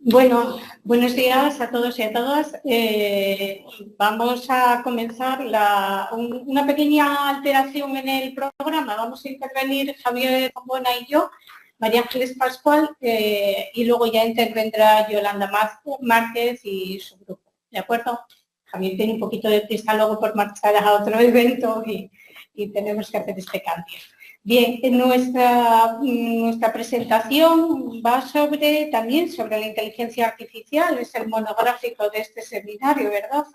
Bueno, buenos días a todos y a todas. Vamos a comenzar una pequeña alteración en el programa. Vamos a intervenir Javier Bombona y yo, María Ángeles Pascual, y luego ya intervendrá Yolanda Márquez y su grupo. ¿De acuerdo? Javier tiene un poquito de prisa luego por marchar a otro evento y tenemos que hacer este cambio. Bien, nuestra presentación va también sobre la inteligencia artificial, es el monográfico de este seminario, ¿verdad?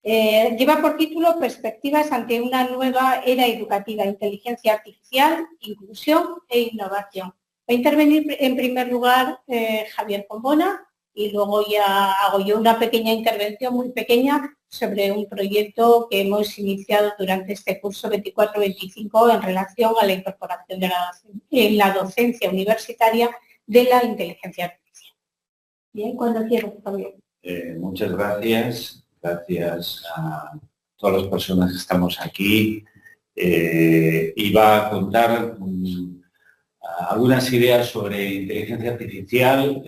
Lleva por título Perspectivas ante una nueva era educativa, inteligencia artificial, inclusión e innovación. Va a intervenir en primer lugar Javier Bombona y luego ya hago yo una pequeña intervención muy pequeña sobre un proyecto que hemos iniciado durante este curso 24-25 en relación a la incorporación en la docencia universitaria de la inteligencia artificial. Bien, cuando quieras, Javier. Muchas gracias. Gracias a todas las personas que estamos aquí. Y va a contar algunas ideas sobre inteligencia artificial,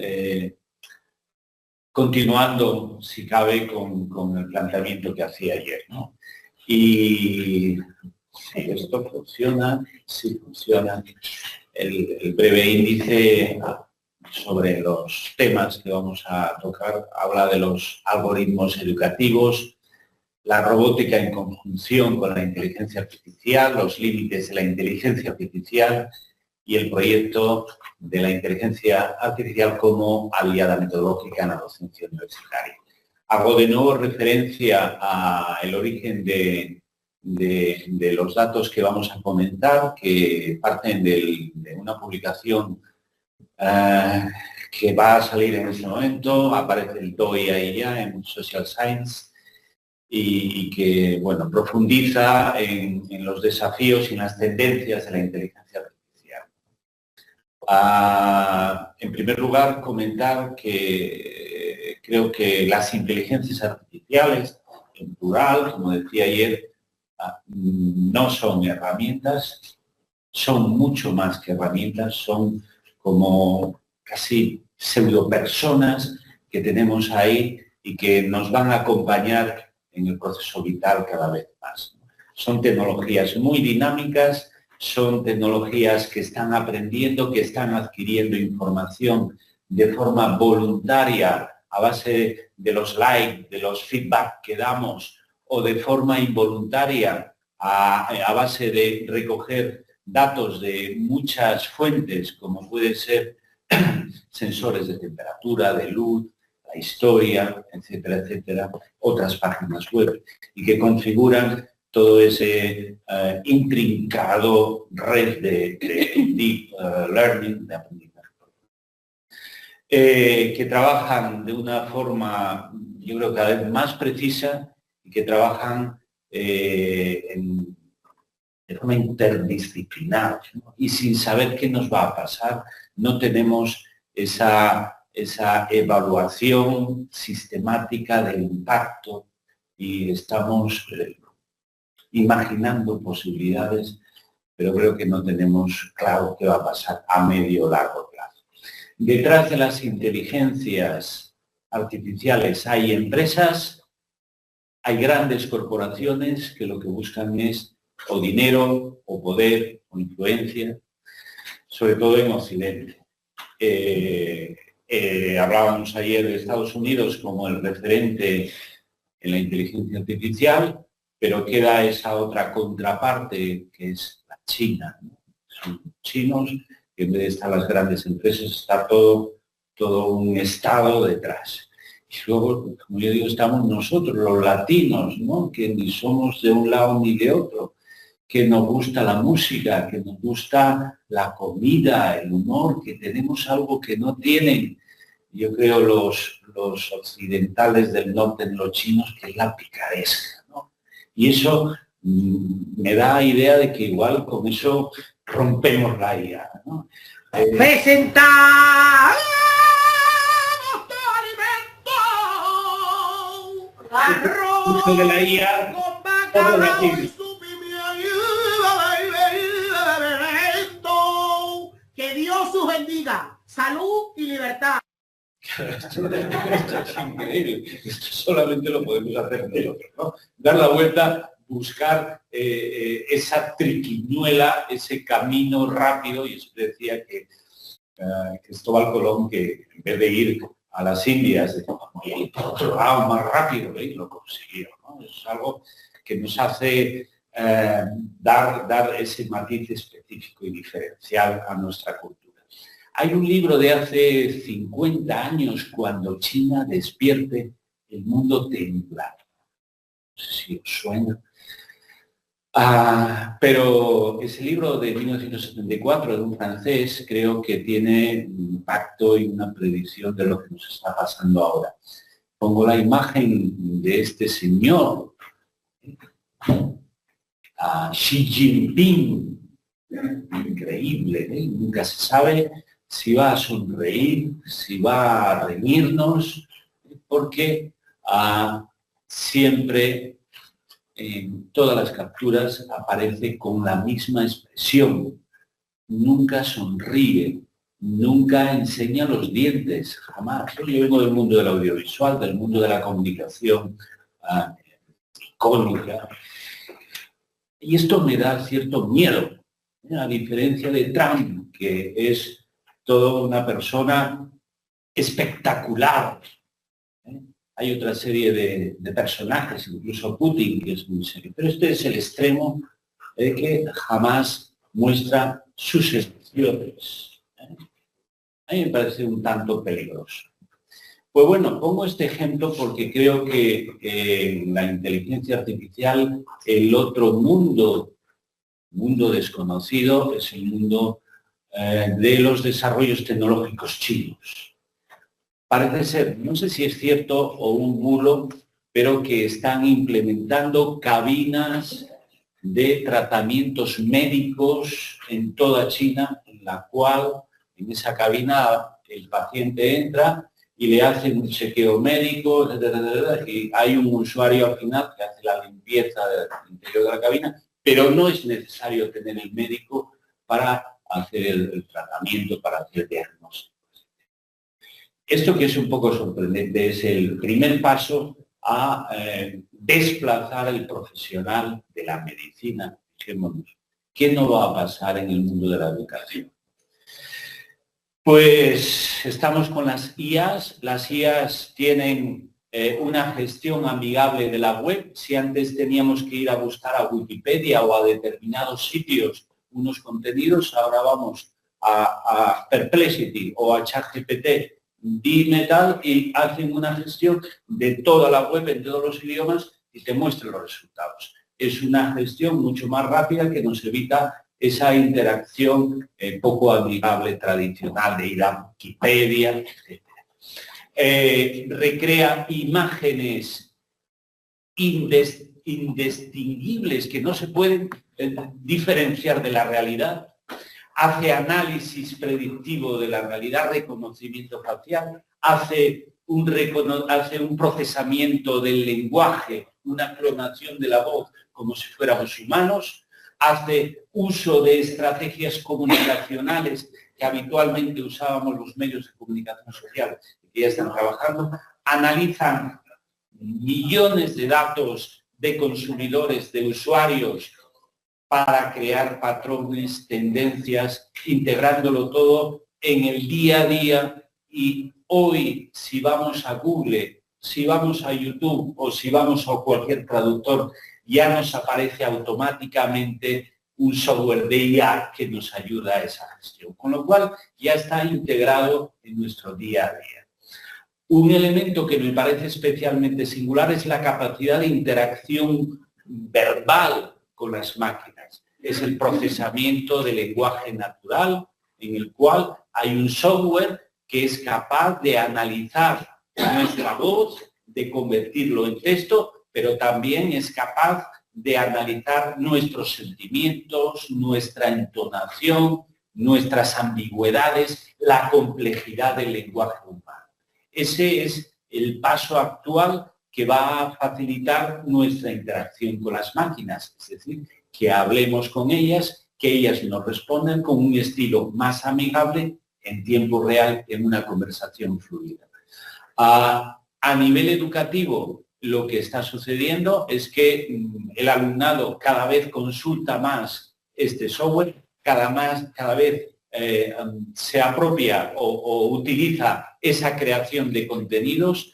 continuando, si cabe, con el planteamiento que hacía ayer, ¿no? Y si esto funciona, sí funciona. El breve índice sobre los temas que vamos a tocar habla de los algoritmos educativos, la robótica en conjunción con la inteligencia artificial, los límites de la inteligencia artificial y el proyecto de la inteligencia artificial como aliada metodológica en la docencia universitaria. Hago de nuevo referencia al origen de los datos que vamos a comentar, que parten de una publicación que va a salir en ese momento, aparece el TOEIC ahí ya en Social Science, y que, bueno, profundiza en los desafíos y en las tendencias de la inteligencia artificial. En primer lugar, comentar que creo que las inteligencias artificiales, en plural, como decía ayer, no son herramientas, son mucho más que herramientas, son como casi pseudopersonas que tenemos ahí y que nos van a acompañar en el proceso vital cada vez más. Son tecnologías muy dinámicas, son tecnologías que están aprendiendo, que están adquiriendo información de forma voluntaria a base de los likes, de los feedback que damos, o de forma involuntaria a base de recoger datos de muchas fuentes, como pueden ser sensores de temperatura, de luz, la historia, etcétera, etcétera, otras páginas web, y que configuran todo ese intrincado red de deep learning, de aprendizaje, que trabajan de una forma, yo creo, cada vez más precisa y que trabajan de forma interdisciplinar, ¿no? Y sin saber qué nos va a pasar, no tenemos esa evaluación sistemática del impacto y estamos imaginando posibilidades, pero creo que no tenemos claro qué va a pasar a medio o largo plazo. Detrás de las inteligencias artificiales hay empresas, hay grandes corporaciones que lo que buscan es o dinero, o poder, o influencia, sobre todo en Occidente. Hablábamos ayer de Estados Unidos como el referente en la inteligencia artificial, pero queda esa otra contraparte que es la China, ¿no? Son chinos, que en vez de estar las grandes empresas está todo un estado detrás. Y luego, como yo digo, estamos nosotros, los latinos, ¿no? Que ni somos de un lado ni de otro, que nos gusta la música, que nos gusta la comida, el humor, que tenemos algo que no tienen, yo creo, los occidentales del norte, los chinos, que es la picaresca, ¿no? Y eso me da idea de que igual con eso rompemos la IA, ¿no? ¡Presentar! Uso de la IA, que Dios os bendiga. Salud y libertad. Esto es increíble. Esto solamente lo podemos hacer nosotros, ¿no? Dar la vuelta, buscar esa triquiñuela, ese camino rápido, y eso decía que Cristóbal Colón, que en vez de ir a las Indias, decía, voy a ir por otro lado más rápido, y lo consiguió, ¿no? Es algo que nos hace dar ese matiz específico y diferencial a nuestra cultura. Hay un libro de hace 50 años, Cuando China despierte, el mundo temblará. No sé si os suena. Pero ese libro de 1974 de un francés creo que tiene un impacto y una predicción de lo que nos está pasando ahora. Pongo la imagen de este señor, Xi Jinping, increíble, ¿eh? Nunca se sabe si va a sonreír, si va a reñirnos, porque siempre en todas las capturas aparece con la misma expresión. Nunca sonríe, nunca enseña los dientes, jamás. Yo vengo del mundo del audiovisual, del mundo de la comunicación icónica, y esto me da cierto miedo, a diferencia de Trump, que es toda una persona espectacular. Hay otra serie de personajes, incluso Putin, que es muy serio. Pero este es el extremo que jamás muestra sus expresiones. A mí me parece un tanto peligroso. Pues bueno, pongo este ejemplo porque creo que en la inteligencia artificial el otro mundo desconocido, es el mundo de los desarrollos tecnológicos chinos. Parece ser, no sé si es cierto o un bulo, pero que están implementando cabinas de tratamientos médicos en toda China, en la cual en esa cabina el paciente entra y le hacen un chequeo médico, y hay un usuario al final que hace la limpieza del interior de la cabina, pero no es necesario tener el médico para hacer el tratamiento, para hacer el diagnóstico. Esto que es un poco sorprendente es el primer paso a desplazar al profesional de la medicina. Fijémonos, ¿qué no va a pasar en el mundo de la educación? Pues estamos con las IAs. Las IAs tienen una gestión amigable de la web. Si antes teníamos que ir a buscar a Wikipedia o a determinados sitios unos contenidos, ahora vamos a Perplexity o a ChatGPT, dime tal, y hacen una gestión de toda la web en todos los idiomas y te muestran los resultados. Es una gestión mucho más rápida que nos evita esa interacción poco amigable, tradicional, de ir a Wikipedia, etc. Recrea imágenes indistinguibles que no se pueden diferenciar de la realidad. Hace análisis predictivo de la realidad, reconocimiento facial, hace un procesamiento del lenguaje, una clonación de la voz como si fuéramos humanos, hace uso de estrategias comunicacionales que habitualmente usábamos los medios de comunicación social, que ya están trabajando, analizan millones de datos de consumidores, de usuarios, para crear patrones, tendencias, integrándolo todo en el día a día. Y hoy, si vamos a Google, si vamos a YouTube o si vamos a cualquier traductor, ya nos aparece automáticamente un software de IA que nos ayuda a esa gestión, con lo cual ya está integrado en nuestro día a día. Un elemento que me parece especialmente singular es la capacidad de interacción verbal con las máquinas. Es el procesamiento del lenguaje natural, en el cual hay un software que es capaz de analizar nuestra voz, de convertirlo en texto, pero también es capaz de analizar nuestros sentimientos, nuestra entonación, nuestras ambigüedades, la complejidad del lenguaje humano. Ese es el paso actual que va a facilitar nuestra interacción con las máquinas, es decir, que hablemos con ellas, que ellas nos respondan con un estilo más amigable en tiempo real, en una conversación fluida. A nivel educativo, lo que está sucediendo es que el alumnado cada vez consulta más este software, cada vez se apropia o utiliza esa creación de contenidos.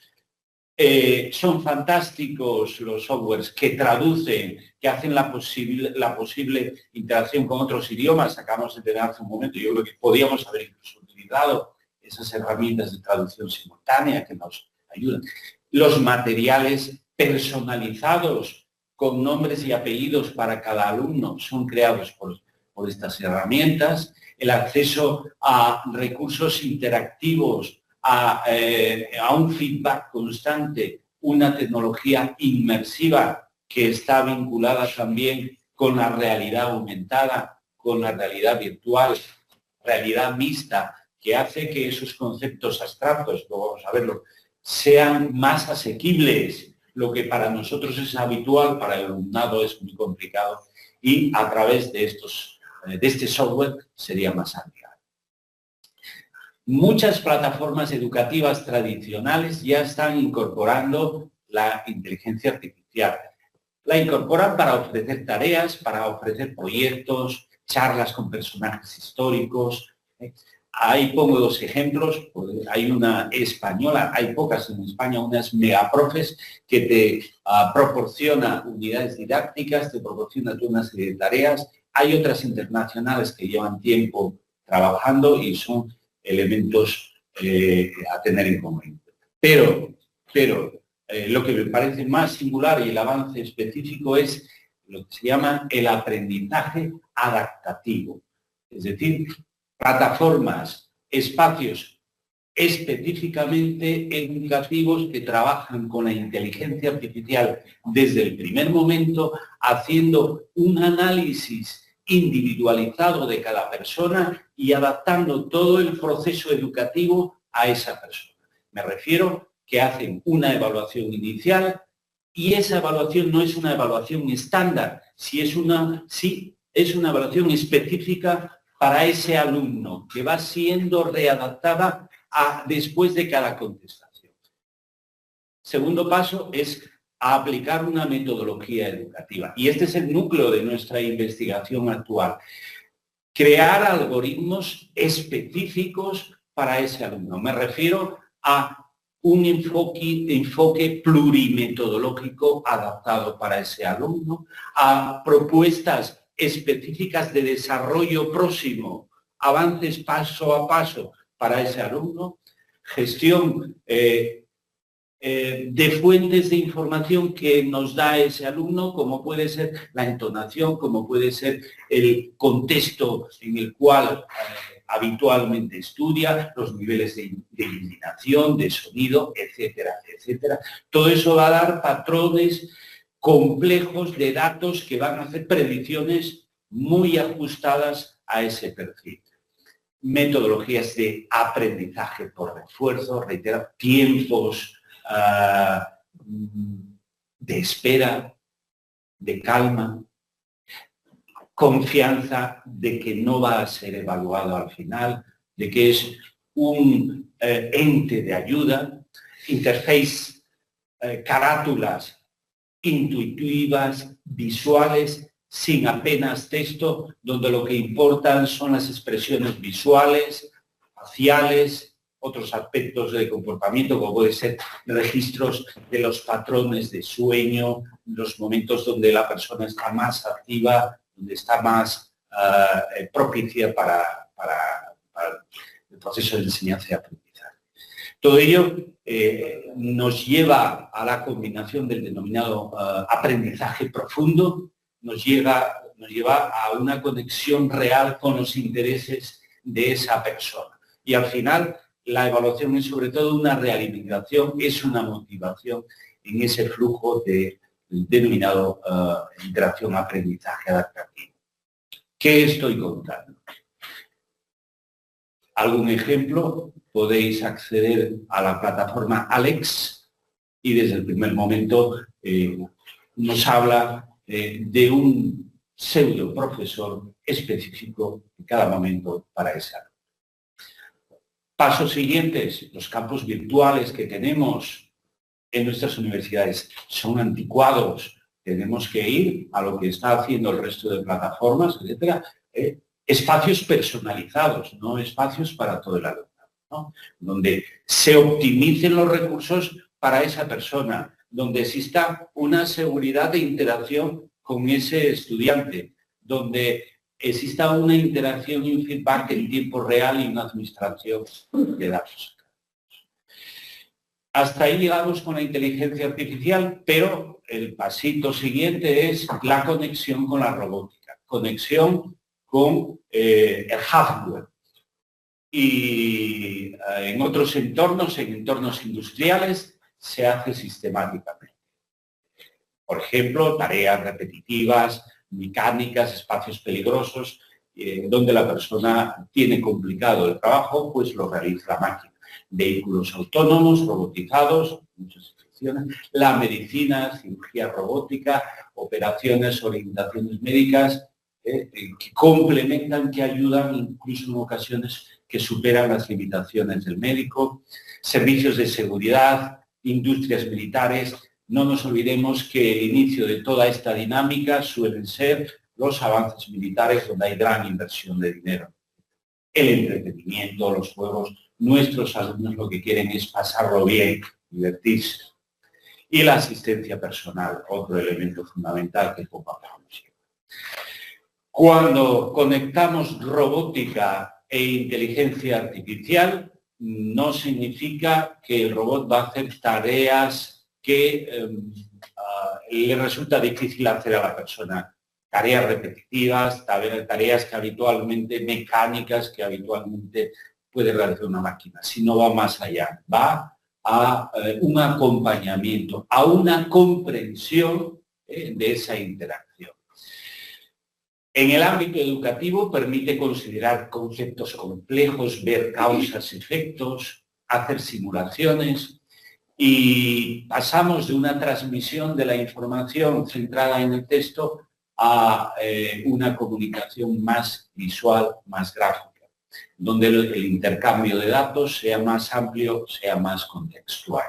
Son fantásticos los softwares que traducen, que hacen la posible interacción con otros idiomas. Acabamos de tener hace un momento, yo creo que podíamos haber incluso utilizado esas herramientas de traducción simultánea que nos ayudan. Los materiales personalizados con nombres y apellidos para cada alumno son creados por estas herramientas. El acceso a recursos interactivos, a un feedback constante, una tecnología inmersiva que está vinculada también con la realidad aumentada, con la realidad virtual, realidad mixta, que hace que esos conceptos abstractos, luego vamos a verlo, sean más asequibles. Lo que para nosotros es habitual, para el alumnado es muy complicado, y a través de este software sería más amigable. Muchas plataformas educativas tradicionales ya están incorporando la inteligencia artificial. La incorporan para ofrecer tareas, para ofrecer proyectos, charlas con personajes históricos. Ahí pongo dos ejemplos. Hay una española, hay pocas en España, unas megaprofes que te proporciona unidades didácticas, te proporciona una serie de tareas. Hay otras internacionales que llevan tiempo trabajando y son elementos a tener en cuenta. Pero lo que me parece más singular y el avance específico es lo que se llama el aprendizaje adaptativo. Es decir, plataformas, espacios específicamente educativos que trabajan con la inteligencia artificial desde el primer momento, haciendo un análisis individualizado de cada persona y adaptando todo el proceso educativo a esa persona. Me refiero que hacen una evaluación inicial y esa evaluación no es una evaluación estándar, es una evaluación específica para ese alumno que va siendo readaptada después de cada contestación. Segundo paso es a aplicar una metodología educativa. Y este es el núcleo de nuestra investigación actual. Crear algoritmos específicos para ese alumno. Me refiero a un enfoque plurimetodológico adaptado para ese alumno, a propuestas específicas de desarrollo próximo, avances paso a paso para ese alumno, gestión de fuentes de información que nos da ese alumno, como puede ser la entonación, como puede ser el contexto en el cual habitualmente estudia, los niveles de iluminación, de sonido, etcétera, etcétera. Todo eso va a dar patrones complejos de datos que van a hacer predicciones muy ajustadas a ese perfil. Metodologías de aprendizaje por refuerzo, reitero, tiempos de espera, de calma, confianza de que no va a ser evaluado al final, de que es un ente de ayuda, interface, carátulas intuitivas, visuales, sin apenas texto, donde lo que importan son las expresiones visuales, faciales, otros aspectos de comportamiento, como puede ser registros de los patrones de sueño, los momentos donde la persona está más activa, donde está más propicia para el proceso de enseñanza y aprendizaje. Todo ello nos lleva a la combinación del denominado aprendizaje profundo, nos lleva a una conexión real con los intereses de esa persona. Y al final, la evaluación es sobre todo una realimentación, es una motivación en ese flujo de denominado interacción-aprendizaje adaptativo. ¿Qué estoy contando? ¿Algún ejemplo? Podéis acceder a la plataforma Alex y desde el primer momento nos habla de un pseudo profesor específico en cada momento para esa. Pasos siguientes, los campos virtuales que tenemos en nuestras universidades son anticuados. Tenemos que ir a lo que está haciendo el resto de plataformas, etcétera. Espacios personalizados, no espacios para todo el alumnado, ¿no? Donde se optimicen los recursos para esa persona, donde exista una seguridad de interacción con ese estudiante, donde exista una interacción y un feedback en tiempo real y una administración de datos. Hasta ahí llegamos con la inteligencia artificial, pero el pasito siguiente es la conexión con la robótica, conexión con el hardware. Y en otros entornos, en entornos industriales, se hace sistemáticamente. Por ejemplo, tareas repetitivas, mecánicas, espacios peligrosos, donde la persona tiene complicado el trabajo, pues lo realiza la máquina. Vehículos autónomos, robotizados, muchas excepciones, la medicina, cirugía robótica, operaciones, orientaciones médicas, que complementan, que ayudan, incluso en ocasiones que superan las limitaciones del médico, servicios de seguridad, industrias militares. No nos olvidemos que el inicio de toda esta dinámica suelen ser los avances militares, donde hay gran inversión de dinero. El entretenimiento, los juegos. Nuestros alumnos lo que quieren es pasarlo bien, divertirse. Y la asistencia personal, otro elemento fundamental que poco hablamos. Cuando conectamos robótica e inteligencia artificial, no significa que el robot va a hacer tareas que le resulta difícil hacer a la persona. Tareas repetitivas, tareas que habitualmente, mecánicas, que habitualmente puede realizar una máquina, sino va más allá, va a un acompañamiento, a una comprensión de esa interacción. En el ámbito educativo permite considerar conceptos complejos, ver causas, efectos, hacer simulaciones y pasamos de una transmisión de la información centrada en el texto a una comunicación más visual, más gráfica, donde el intercambio de datos sea más amplio, sea más contextual.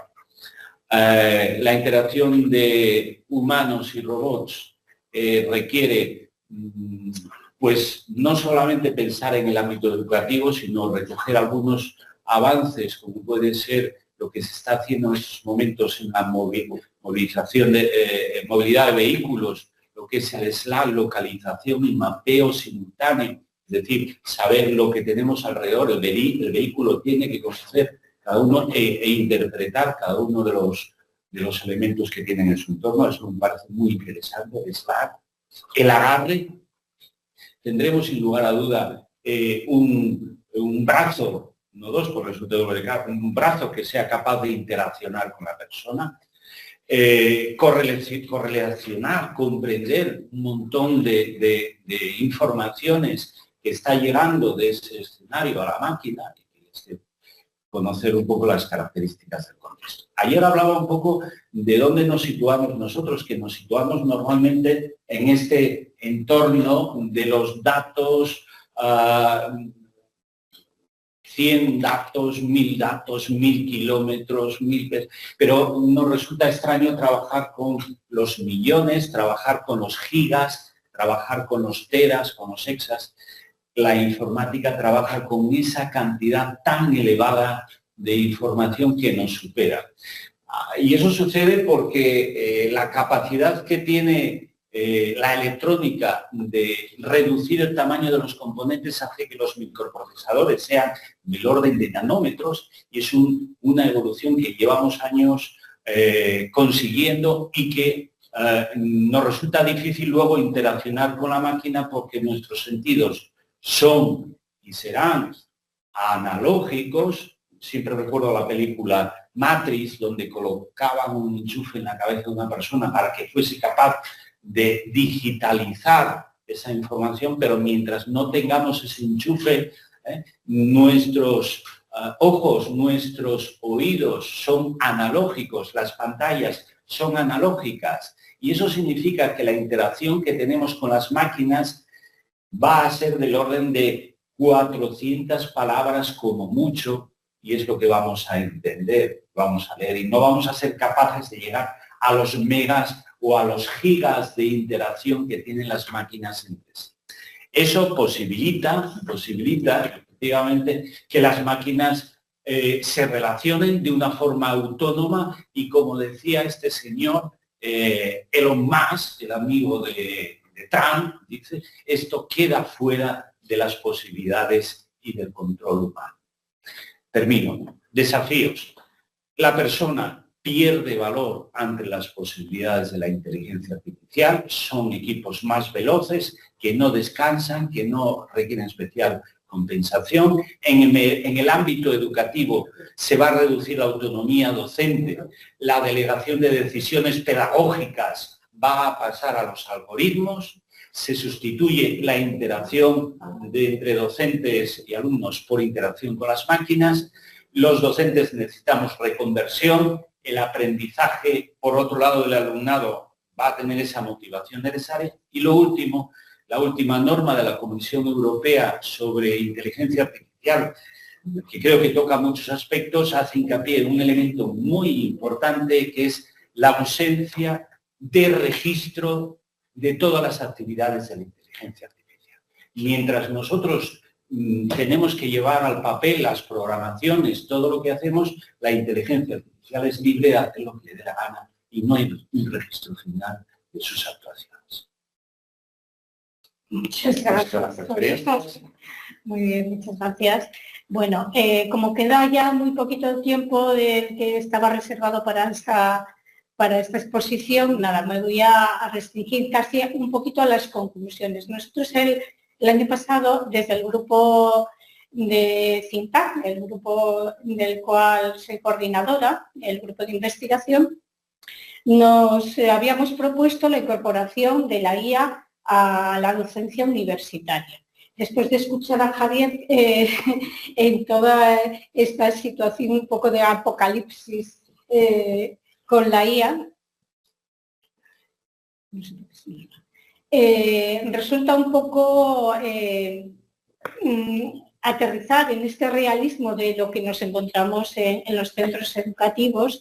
La interacción de humanos y robots requiere pues no solamente pensar en el ámbito educativo, sino recoger algunos avances, como puede ser lo que se está haciendo en estos momentos en la movilización de movilidad de vehículos, lo que es la localización y mapeo simultáneo, es decir, saber lo que tenemos alrededor. El vehículo tiene que conocer cada uno e interpretar cada uno de los elementos que tienen en su entorno. Eso me parece muy interesante. El agarre. Tendremos sin lugar a duda un brazo, no dos, por eso tengo que decir, un brazo que sea capaz de interaccionar con la persona, correlacionar, comprender un montón de informaciones que está llegando de ese escenario a la máquina, y conocer un poco las características del contexto. Ayer hablaba un poco de dónde nos situamos nosotros, que nos situamos normalmente en este entorno de los datos, 100 datos, 1000 datos, 1000 kilómetros, 1000... Pero nos resulta extraño trabajar con los millones, trabajar con los gigas, trabajar con los teras, con los hexas. La informática trabaja con esa cantidad tan elevada de información que nos supera. Y eso sucede porque la capacidad que tiene la electrónica de reducir el tamaño de los componentes hace que los microprocesadores sean del orden de nanómetros, y es una evolución que llevamos años consiguiendo y que nos resulta difícil luego interaccionar con la máquina porque nuestros sentidos son y serán analógicos. Siempre recuerdo la película Matrix, donde colocaban un enchufe en la cabeza de una persona para que fuese capaz de digitalizar esa información, pero mientras no tengamos ese enchufe, nuestros ojos, nuestros oídos son analógicos, las pantallas son analógicas, y eso significa que la interacción que tenemos con las máquinas va a ser del orden de 400 palabras como mucho y es lo que vamos a entender, vamos a leer, y no vamos a ser capaces de llegar a los megas o a los gigas de interacción que tienen las máquinas entre sí. Eso posibilita efectivamente que las máquinas se relacionen de una forma autónoma y, como decía este señor, Elon Musk, el amigo de Trump, dice, esto queda fuera de las posibilidades y del control humano. Termino. Desafíos. La persona pierde valor ante las posibilidades de la inteligencia artificial. Son equipos más veloces, que no descansan, que no requieren especial compensación. En el ámbito educativo se va a reducir la autonomía docente. La delegación de decisiones pedagógicas va a pasar a los algoritmos. Se sustituye la interacción entre docentes y alumnos por interacción con las máquinas. Los docentes necesitamos reconversión. El aprendizaje, por otro lado, del alumnado va a tener esa motivación necesaria. Y lo último, la última norma de la Comisión Europea sobre inteligencia artificial, que creo que toca muchos aspectos, hace hincapié en un elemento muy importante, que es la ausencia de registro de todas las actividades de la inteligencia artificial. Mientras nosotros tenemos que llevar al papel las programaciones, todo lo que hacemos, la inteligencia artificial es libre de hacer lo que le dé la gana y no hay un registro final de sus actuaciones. Muchas gracias. Muy bien, muchas gracias. Bueno, como queda ya muy poquito tiempo que estaba reservado para esta exposición, nada, me voy a restringir casi un poquito a las conclusiones. Nosotros el año pasado, desde el grupo de CINTAC, el grupo del cual soy coordinadora, el grupo de investigación, nos habíamos propuesto la incorporación de la IA a la docencia universitaria. Después de escuchar a Javier en toda esta situación un poco de apocalipsis con la IA, resulta un poco aterrizar en este realismo de lo que nos encontramos en los centros educativos.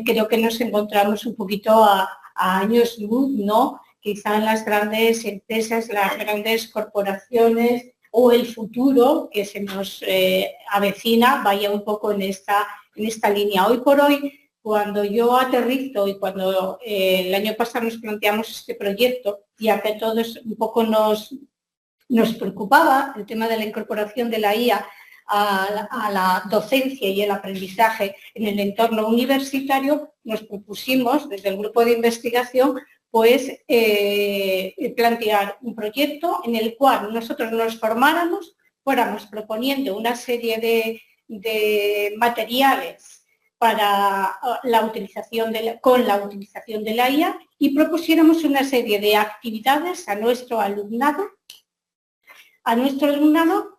Creo que nos encontramos un poquito a años luz, ¿no? Quizá en las grandes empresas, las grandes corporaciones o el futuro que se nos avecina vaya un poco en esta línea. Hoy por hoy, cuando yo aterrizo y cuando el año pasado nos planteamos este proyecto, ya que a todos un poco nos preocupaba el tema de la incorporación de la IA a la docencia y el aprendizaje en el entorno universitario, nos propusimos desde el grupo de investigación pues plantear un proyecto en el cual nosotros nos formáramos, fuéramos proponiendo una serie de materiales para la utilización con la utilización de la IA y propusiéramos una serie de actividades a nuestro alumnado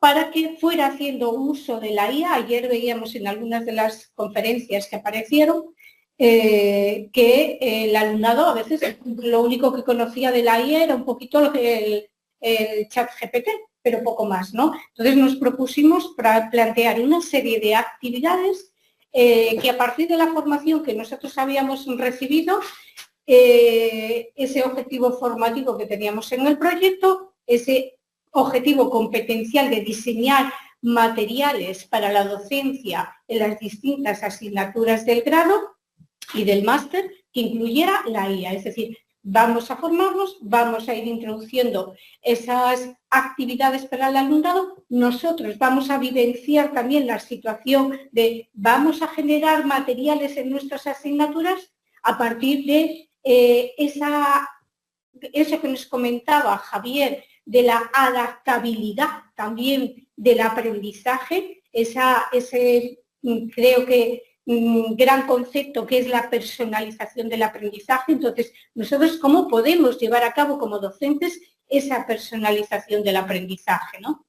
para que fuera haciendo uso de la IA. Ayer veíamos en algunas de las conferencias que aparecieron que el alumnado a veces lo único que conocía de la IA era un poquito el chat GPT, pero poco más, ¿no? Entonces nos propusimos para plantear una serie de actividades que a partir de la formación que nosotros habíamos recibido, ese objetivo formativo que teníamos en el proyecto, ese objetivo competencial de diseñar materiales para la docencia en las distintas asignaturas del grado y del máster, que incluyera la IA. Es decir, vamos a formarnos, vamos a ir introduciendo esas actividades para el alumnado, nosotros vamos a vivenciar también la situación de vamos a generar materiales en nuestras asignaturas a partir de eso que nos comentaba Javier, de la adaptabilidad también del aprendizaje, ese creo que gran concepto que es la personalización del aprendizaje. Entonces, nosotros cómo podemos llevar a cabo como docentes esa personalización del aprendizaje, ¿no?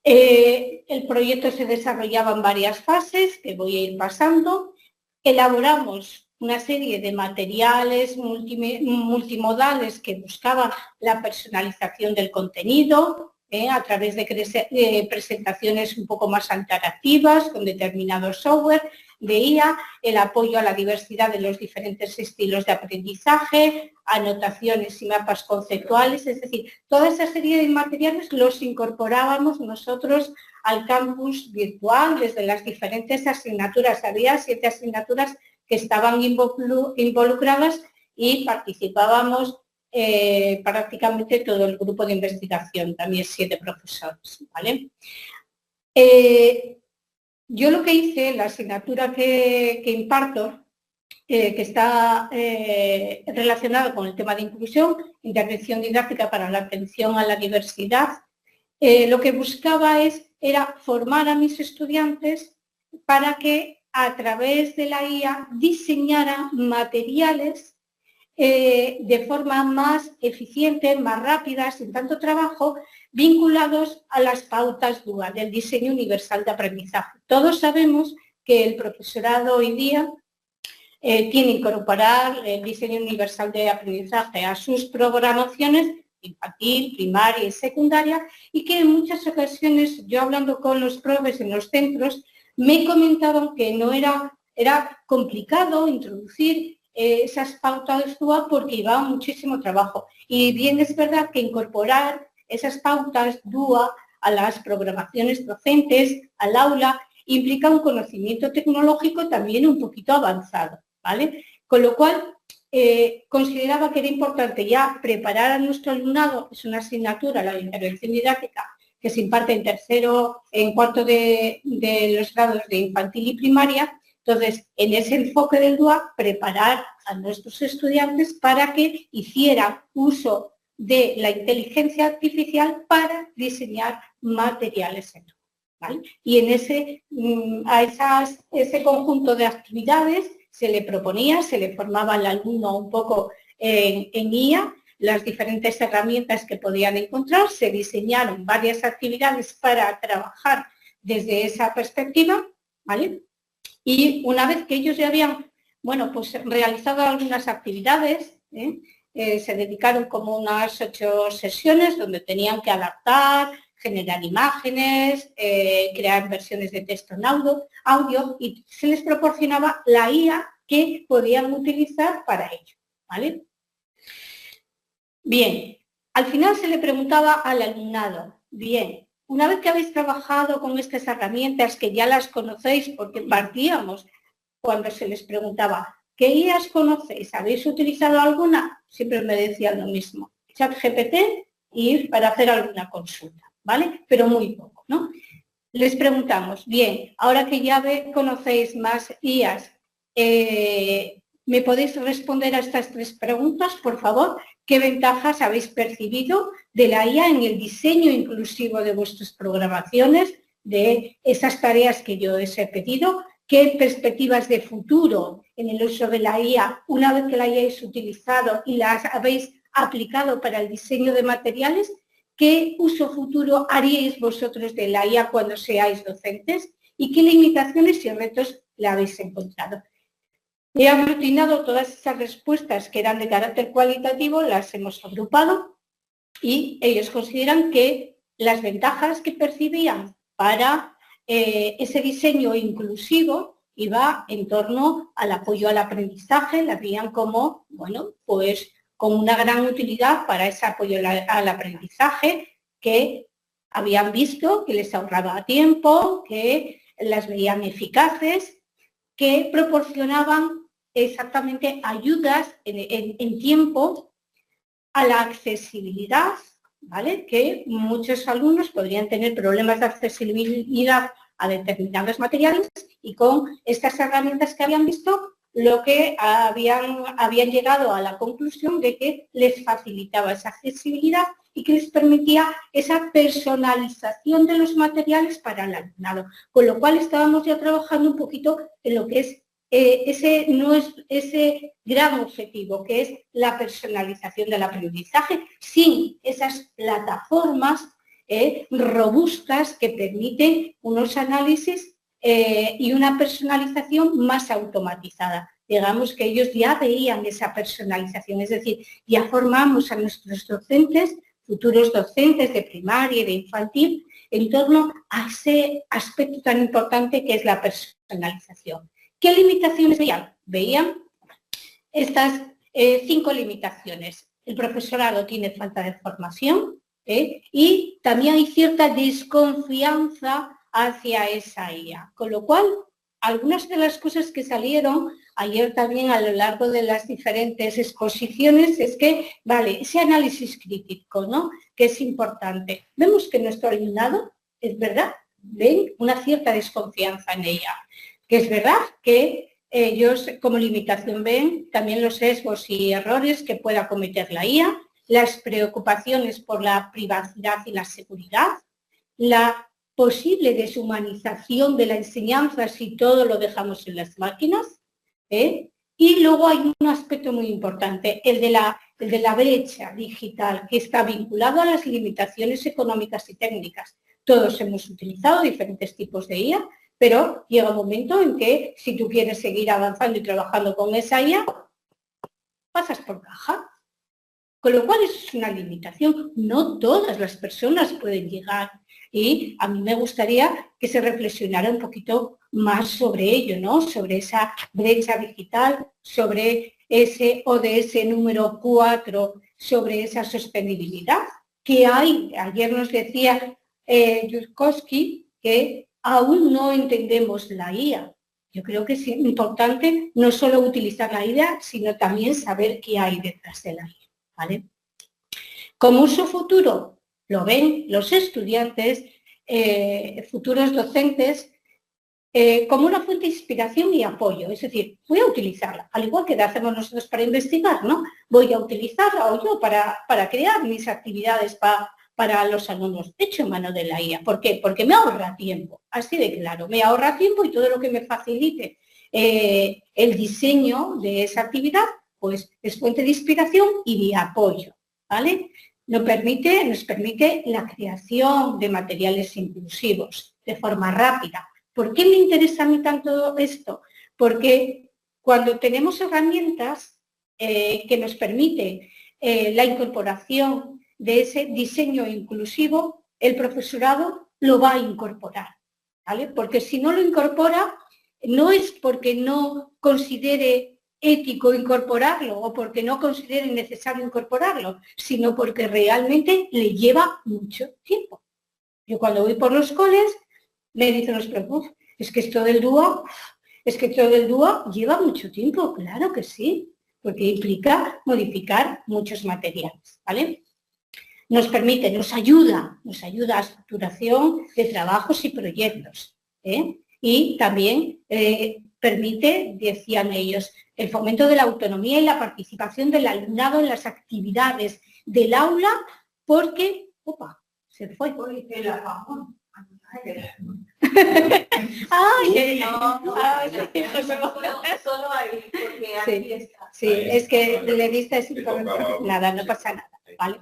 El proyecto se desarrollaba en varias fases, que voy a ir pasando. Elaboramos una serie de materiales multimodales que buscaban la personalización del contenido. a través de presentaciones un poco más interactivas con determinado software de IA, el apoyo a la diversidad de los diferentes estilos de aprendizaje, anotaciones y mapas conceptuales, es decir, toda esa serie de materiales los incorporábamos nosotros al campus virtual desde las diferentes asignaturas. Había 7 asignaturas que estaban involucradas y participábamos prácticamente todo el grupo de investigación, también 7 profesores, ¿vale? Yo lo que hice, la asignatura que imparto, que está relacionada con el tema de inclusión, intervención didáctica para la atención a la diversidad, lo que buscaba era formar a mis estudiantes para que a través de la IA diseñaran materiales de forma más eficiente, más rápida, sin tanto trabajo, vinculados a las pautas DUA, del diseño universal de aprendizaje. Todos sabemos que el profesorado hoy día tiene que incorporar el diseño universal de aprendizaje a sus programaciones, infantil, primaria y secundaria, y que en muchas ocasiones, yo hablando con los profes en los centros, me comentaban que era complicado introducir esas pautas DUA porque llevaba muchísimo trabajo. Y bien es verdad que incorporar esas pautas DUA a las programaciones docentes, al aula, implica un conocimiento tecnológico también un poquito avanzado, ¿vale? Con lo cual, consideraba que era importante ya preparar a nuestro alumnado, es una asignatura, la de intervención didáctica, que se imparte en cuarto de los grados de infantil y primaria. Entonces, en ese enfoque del DUA, preparar a nuestros estudiantes para que hicieran uso de la inteligencia artificial para diseñar materiales en DUA, ¿vale? Y en ese conjunto de actividades se le proponía, se le formaba al alumno un poco en IA, las diferentes herramientas que podían encontrar, se diseñaron varias actividades para trabajar desde esa perspectiva, ¿vale? Y una vez que ellos ya habían, bueno, pues realizado algunas actividades, se dedicaron como unas 8 sesiones donde tenían que adaptar, generar imágenes, crear versiones de texto en audio, y se les proporcionaba la IA que podían utilizar para ello, ¿vale? Bien, al final se le preguntaba al alumnado, bien, una vez que habéis trabajado con estas herramientas que ya las conocéis, porque partíamos cuando se les preguntaba, ¿qué IAs conocéis? ¿Habéis utilizado alguna? Siempre me decían lo mismo, ChatGPT y para hacer alguna consulta, ¿vale? Pero muy poco, ¿no? Les preguntamos, bien, ahora que ya conocéis más IAs, ¿me podéis responder a estas 3 preguntas, por favor? ¿Qué ventajas habéis percibido de la IA en el diseño inclusivo de vuestras programaciones, de esas tareas que yo os he pedido? ¿Qué perspectivas de futuro en el uso de la IA, una vez que la hayáis utilizado y las habéis aplicado para el diseño de materiales? ¿Qué uso futuro haríais vosotros de la IA cuando seáis docentes? ¿Y qué limitaciones y retos le habéis encontrado? He aglutinado todas esas respuestas que eran de carácter cualitativo, las hemos agrupado y ellos consideran que las ventajas que percibían para ese diseño inclusivo iba en torno al apoyo al aprendizaje, la veían como, bueno, pues con una gran utilidad para ese apoyo al aprendizaje, que habían visto que les ahorraba tiempo, que las veían eficaces, que proporcionaban exactamente ayudas en tiempo a la accesibilidad, ¿vale? Que muchos alumnos podrían tener problemas de accesibilidad a determinados materiales y con estas herramientas que habían visto, lo que habían llegado a la conclusión de que les facilitaba esa accesibilidad y que les permitía esa personalización de los materiales para el alumnado. Con lo cual estábamos ya trabajando un poquito en lo que es ese gran objetivo, que es la personalización del aprendizaje, sin esas plataformas robustas que permiten unos análisis y una personalización más automatizada. Digamos que ellos ya veían esa personalización, es decir, ya formamos a nuestros docentes futuros docentes de primaria y de infantil en torno a ese aspecto tan importante que es la personalización. ¿Qué limitaciones veían? Veían estas 5 limitaciones. El profesorado tiene falta de formación y también hay cierta desconfianza hacia esa IA, con lo cual algunas de las cosas que salieron ayer también a lo largo de las diferentes exposiciones es que, vale, ese análisis crítico, ¿no?, que es importante. Vemos que nuestro alumnado, es verdad, ven una cierta desconfianza en ella, que es verdad que ellos como limitación ven también los sesgos y errores que pueda cometer la IA, las preocupaciones por la privacidad y la seguridad, la posible deshumanización de la enseñanza si todo lo dejamos en las máquinas, y luego hay un aspecto muy importante, el de la brecha digital, que está vinculado a las limitaciones económicas y técnicas. Todos hemos utilizado diferentes tipos de IA, pero llega un momento en que si tú quieres seguir avanzando y trabajando con esa IA, pasas por caja. Con lo cual eso es una limitación. No todas las personas pueden llegar. Y a mí me gustaría que se reflexionara un poquito más sobre ello, ¿no? Sobre esa brecha digital, sobre ese ODS número 4, sobre esa sostenibilidad que hay. Ayer nos decía Yudkowsky que aún no entendemos la IA. Yo creo que es importante no solo utilizar la IA, sino también saber qué hay detrás de la IA, ¿vale? Como uso futuro, lo ven los estudiantes, futuros docentes, como una fuente de inspiración y apoyo. Es decir, voy a utilizarla, al igual que hacemos nosotros para investigar, ¿no? Voy a utilizarla o yo para crear mis actividades para los alumnos. Hecho mano de la IA. ¿Por qué? Porque me ahorra tiempo, así de claro. Me ahorra tiempo y todo lo que me facilite el diseño de esa actividad, pues es fuente de inspiración y de apoyo, ¿vale? Nos permite la creación de materiales inclusivos de forma rápida. ¿Por qué me interesa a mí tanto esto? Porque cuando tenemos herramientas que nos permiten la incorporación de ese diseño inclusivo, el profesorado lo va a incorporar, ¿vale? Porque si no lo incorpora, no es porque no considere ético incorporarlo o porque no considere necesario incorporarlo, sino porque realmente le lleva mucho tiempo. Yo cuando voy por los coles, me dicen los profes, es que esto del DUA lleva mucho tiempo. Claro que sí, porque implica modificar muchos materiales, ¿vale? Nos ayuda a estructuración de trabajos y proyectos, y también permite, decían ellos, el fomento de la autonomía y la participación del alumnado en las actividades del aula, porque, se fue. Solo ahí, porque aquí está. Sí, es que le diste nada, no pasa nada, ¿vale?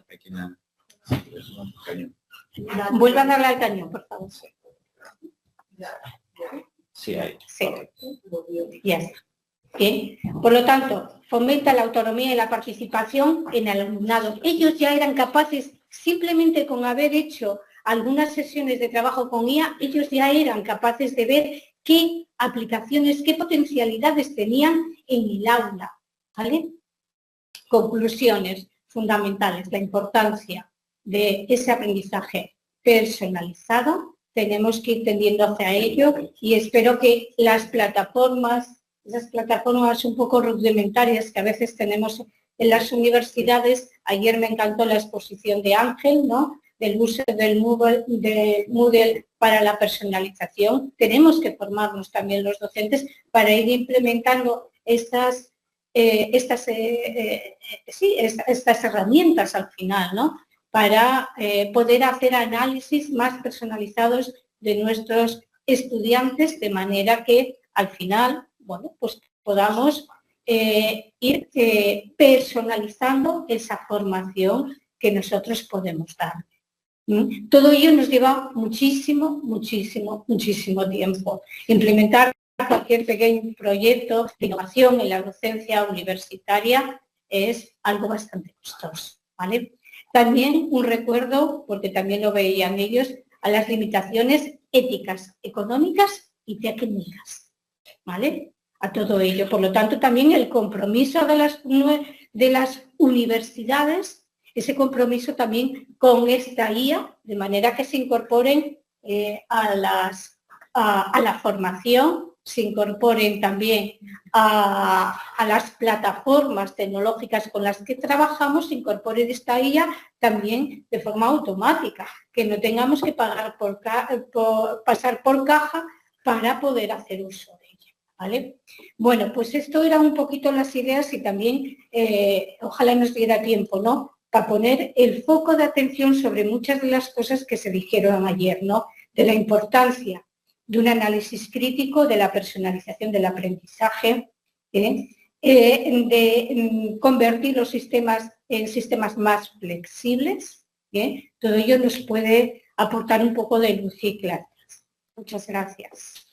Vuelva a darle al cañón, por favor. Sí, ahí. Sí, ya está. Bien. Por lo tanto, fomenta la autonomía y la participación en el alumnado. Ellos ya eran capaces, simplemente con haber hecho algunas sesiones de trabajo con IA, ellos ya eran capaces de ver qué aplicaciones, qué potencialidades tenían en el aula, ¿vale? Conclusiones fundamentales, la importancia de ese aprendizaje personalizado. Tenemos que ir tendiendo hacia ello y espero que las plataformas un poco rudimentarias que a veces tenemos en las universidades, ayer me encantó la exposición de Ángel, ¿no?, del uso del Moodle para la personalización. Tenemos que formarnos también los docentes para ir implementando estas herramientas al final, ¿no?, para poder hacer análisis más personalizados de nuestros estudiantes, de manera que al final, bueno, pues podamos ir personalizando esa formación que nosotros podemos dar. Todo ello nos lleva muchísimo tiempo. Implementar cualquier pequeño proyecto de innovación en la docencia universitaria es algo bastante costoso, ¿vale? También un recuerdo, porque también lo veían ellos, a las limitaciones éticas, económicas y técnicas, ¿vale? A todo ello. Por lo tanto, también el compromiso de las universidades, ese compromiso también con esta IA, de manera que se incorporen a la formación, se incorporen también a las plataformas tecnológicas con las que trabajamos, se incorporen esta IA también de forma automática, que no tengamos que pasar por caja para poder hacer uso de ella, ¿vale? Bueno, pues esto eran un poquito las ideas y también ojalá nos diera tiempo, ¿no?, para poner el foco de atención sobre muchas de las cosas que se dijeron ayer, ¿no?, de la importancia de un análisis crítico, de la personalización del aprendizaje, de convertir los sistemas en sistemas más flexibles. Todo ello nos puede aportar un poco de luz y claridad. Muchas gracias.